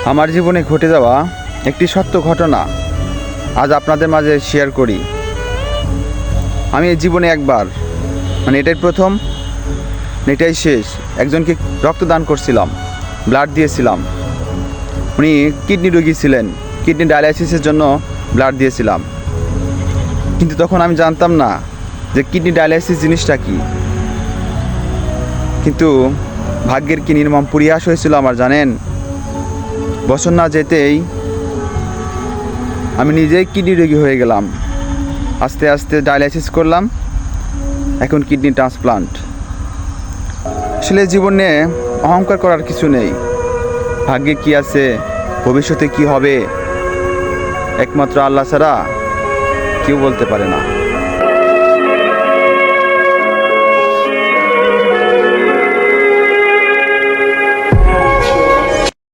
আমার জীবনে ঘটে যাওয়া একটি সত্য ঘটনা আজ আপনাদের মাঝে শেয়ার করি। আমি এই জীবনে একবার এটাই প্রথম, এটাই শেষ, একজনকে রক্তদান করছিলাম, ব্লাড দিয়েছিলাম। উনি কিডনি রোগী ছিলেন, কিডনি ডায়ালাইসিসের জন্য ব্লাড দিয়েছিলাম। কিন্তু তখন আমি জানতাম না যে কিডনি ডায়ালাইসিস জিনিসটা কী। কিন্তু ভাগ্যের কি নির্মম পরিহাস হয়েছিল আমার জানেন। বছর না যেতেই আমি নিজেই কিডনি রোগী হয়ে গেলাম। আস্তে আস্তে ডায়ালাইসিস করলাম, এখন কিডনি ট্রান্সপ্লান্ট। আসলে জীবনে অহংকার করার কিছু নেই। ভাগ্যে কি আছে, ভবিষ্যতে কি হবে, একমাত্র আল্লাহ ছাড়া কেউ বলতে পারে না।